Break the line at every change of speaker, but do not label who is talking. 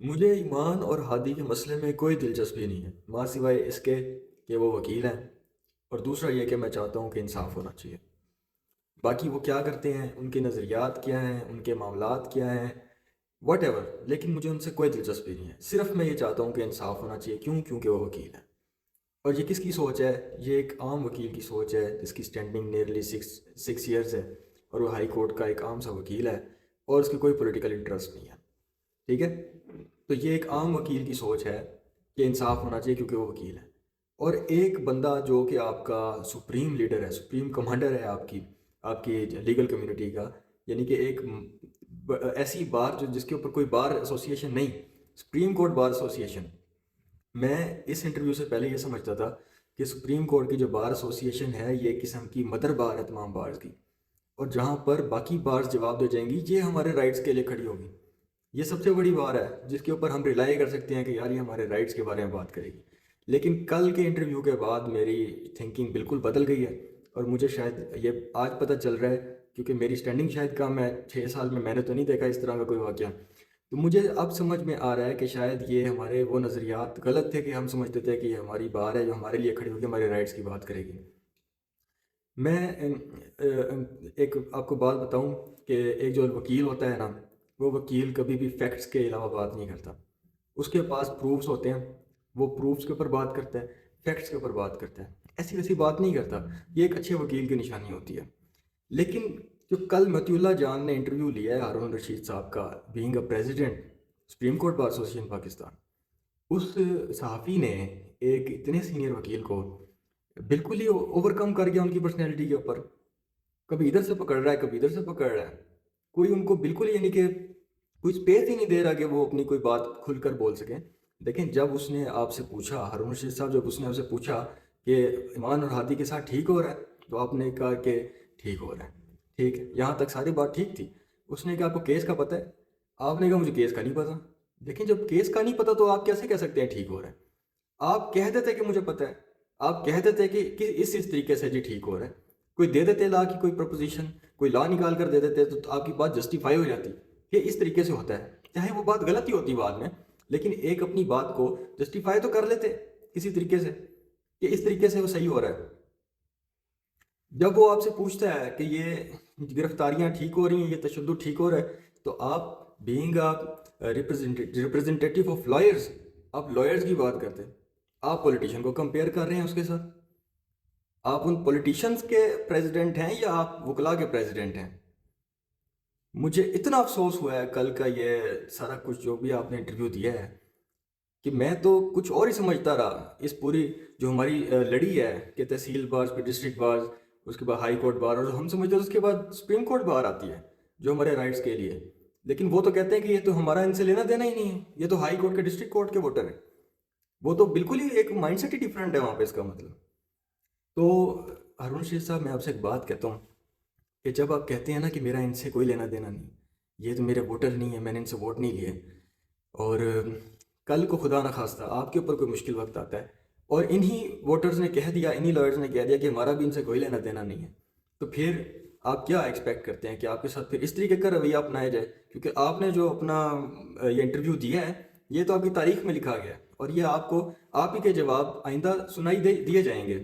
مجھے ایمان اور ہادی کے مسئلے میں کوئی دلچسپی نہیں ہے، ماں سوائے اس کے کہ وہ وکیل ہیں، اور دوسرا یہ کہ میں چاہتا ہوں کہ انصاف ہونا چاہیے۔ باقی وہ کیا کرتے ہیں، ان کے نظریات کیا ہیں، ان کے معاملات کیا ہیں، واٹ ایور، لیکن مجھے ان سے کوئی دلچسپی نہیں ہے۔ صرف میں یہ چاہتا ہوں کہ انصاف ہونا چاہیے، کیونکہ وہ وکیل ہیں۔ اور یہ کس کی سوچ ہے؟ یہ ایک عام وکیل کی سوچ ہے جس کی سٹینڈنگ نیئرلی سکس ایئرز ہے، اور وہ ہائی کورٹ کا ایک عام سا وکیل ہے، اور اس کی کوئی پولیٹیکل انٹرسٹ نہیں ہے، ٹھیک ہے؟ تو یہ ایک عام وکیل کی سوچ ہے کہ انصاف ہونا چاہیے کیونکہ وہ وکیل ہے۔ اور ایک بندہ جو کہ آپ کا سپریم لیڈر ہے، سپریم کمانڈر ہے آپ کی لیگل کمیونٹی کا، یعنی کہ ایک ایسی بار جس کے اوپر کوئی بار ایسوسیشن نہیں، سپریم کورٹ بار ایسوسیشن۔ میں اس انٹرویو سے پہلے یہ سمجھتا تھا کہ سپریم کورٹ کی جو بار ایسوسیشن ہے یہ قسم کی مدر بار ہے تمام بارز کی، اور جہاں پر باقی بارز جواب دے جائیں گی، یہ ہمارے رائٹس کے لیے کھڑی ہوگی۔ یہ سب سے بڑی بار ہے جس کے اوپر ہم ریلائی کر سکتے ہیں کہ یار یہ ہمارے رائٹس کے بارے میں بات کرے گی۔ لیکن کل کے انٹرویو کے بعد میری تھنکنگ بالکل بدل گئی ہے، اور مجھے شاید یہ آج پتہ چل رہا ہے کیونکہ میری سٹینڈنگ شاید کم ہے، 6 سال میں نے تو نہیں دیکھا اس طرح کا کوئی واقعہ۔ تو مجھے اب سمجھ میں آ رہا ہے کہ شاید یہ ہمارے وہ نظریات غلط تھے کہ ہم سمجھتے تھے کہ یہ ہماری بار ہے جو ہمارے لیے کھڑی ہوگی، ہمارے رائٹس کی بات کرے گی۔ میں ایک آپ کو بات بتاؤں کہ ایک جو وکیل ہوتا ہے نا، وہ وکیل کبھی بھی فیکٹس کے علاوہ بات نہیں کرتا۔ اس کے پاس پروفس ہوتے ہیں، وہ پروفس کے اوپر بات کرتا ہے، فیکٹس کے اوپر بات کرتا ہے، ایسی ویسی بات نہیں کرتا۔ یہ ایک اچھے وکیل کی نشانی ہوتی ہے۔ لیکن جو کل متی اللہ جان نے انٹرویو لیا ہے ہارون رشید صاحب کا، being a president supreme court bar association Pakistan, اس صحافی نے ایک اتنے سینئر وکیل کو بالکل ہی اوور کم کر گیا ان کی پرسنالٹی کے اوپر۔ کبھی ادھر سے پکڑ رہا ہے، کبھی ادھر سے پکڑ رہا ہے، کوئی ان کو بالکل ہی، یعنی کہ کوئی اسپیس ہی نہیں دے رہا کہ وہ اپنی کوئی بات کھل کر بول سکیں۔ لیکن جب اس نے آپ سے پوچھا، ہارون رشید صاحب جب اس نے آپ سے پوچھا کہ ایمان اور ہادی کے ساتھ ٹھیک ہو رہا ہے، تو آپ نے کہا کہ ٹھیک ہو رہا ہے، ٹھیک ہے، یہاں تک ساری بات ٹھیک تھی۔ اس نے کہا آپ کو کیس کا پتہ ہے؟ آپ نے کہا مجھے کیس کا نہیں پتہ۔ لیکن جب کیس کا نہیں پتہ تو آپ کیسے کہہ سکتے ہیں ٹھیک ہو رہا ہے؟ آپ کہہ دیتے کہ مجھے پتہ ہے، آپ کہہ دیتے کہ اس طریقے سے جی ٹھیک ہو رہا ہے، کوئی دے دیتے لا کی کوئی پروپوزیشن، کوئی لا نکال کر دے دیتے تو آپ کی بات جسٹیفائی ہو جاتی کہ اس طریقے سے ہوتا ہے، چاہے وہ بات غلط ہی ہوتی بعد میں، لیکن ایک اپنی بات کو جسٹیفائی تو کر لیتے کسی طریقے سے کہ اس طریقے سے وہ صحیح ہو رہا ہے۔ جب وہ آپ سے پوچھتا ہے کہ یہ گرفتاریاں ٹھیک ہو رہی ہیں، یہ تشدد ٹھیک ہو رہا ہے، تو آپ بینگ ریپرزنٹیٹیو آف لائرز، آپ لائرز کی بات کرتے ہیں، آپ پولیٹیشین کو کمپیئر کر رہے ہیں اس کے ساتھ۔ آپ ان پولیٹیشنز کے پریزیڈنٹ ہیں یا آپ وکلا کے پریزیڈنٹ ہیں؟ مجھے اتنا افسوس ہوا ہے کل کا یہ سارا کچھ جو بھی آپ نے انٹرویو دیا ہے، کہ میں تو کچھ اور ہی سمجھتا رہا اس پوری جو ہماری لڑی ہے کہ تحصیل بار پھر ڈسٹرکٹ بار، اس کے بعد ہائی کورٹ بار، اور ہم سمجھتے ہیں اس کے بعد سپریم کورٹ بار آتی ہے جو ہمارے رائٹس کے لیے۔ لیکن وہ تو کہتے ہیں کہ یہ تو ہمارا ان سے لینا دینا ہی نہیں ہے، یہ تو ہائی کورٹ کے ڈسٹرکٹ کورٹ کے ووٹر ہیں۔ وہ تو بالکل ہی ایک مائنڈ سیٹ ہی ڈفرینٹ ہے وہاں پہ، اس کا مطلب۔ تو ہارون رشید صاحب، میں آپ سے ایک بات کہتا ہوں کہ جب آپ کہتے ہیں نا کہ میرا ان سے کوئی لینا دینا نہیں، یہ تو میرے ووٹر نہیں ہیں، میں نے ان سے ووٹ نہیں لیے، اور کل کو خدا نخواستہ آپ کے اوپر کوئی مشکل وقت آتا ہے اور انہی ووٹرز نے کہہ دیا، انہی لائرز نے کہہ دیا کہ ہمارا بھی ان سے کوئی لینا دینا نہیں ہے، تو پھر آپ کیا ایکسپیکٹ کرتے ہیں کہ آپ کے ساتھ پھر اس طریقے کا رویہ اپنایا جائے؟ کیونکہ آپ نے جو اپنا یہ انٹرویو دیا ہے، یہ تو آپ کی تاریخ میں لکھا گیا ہے، اور یہ آپ کو آپ ہی کے جواب آئندہ سنائی دیے جائیں گے۔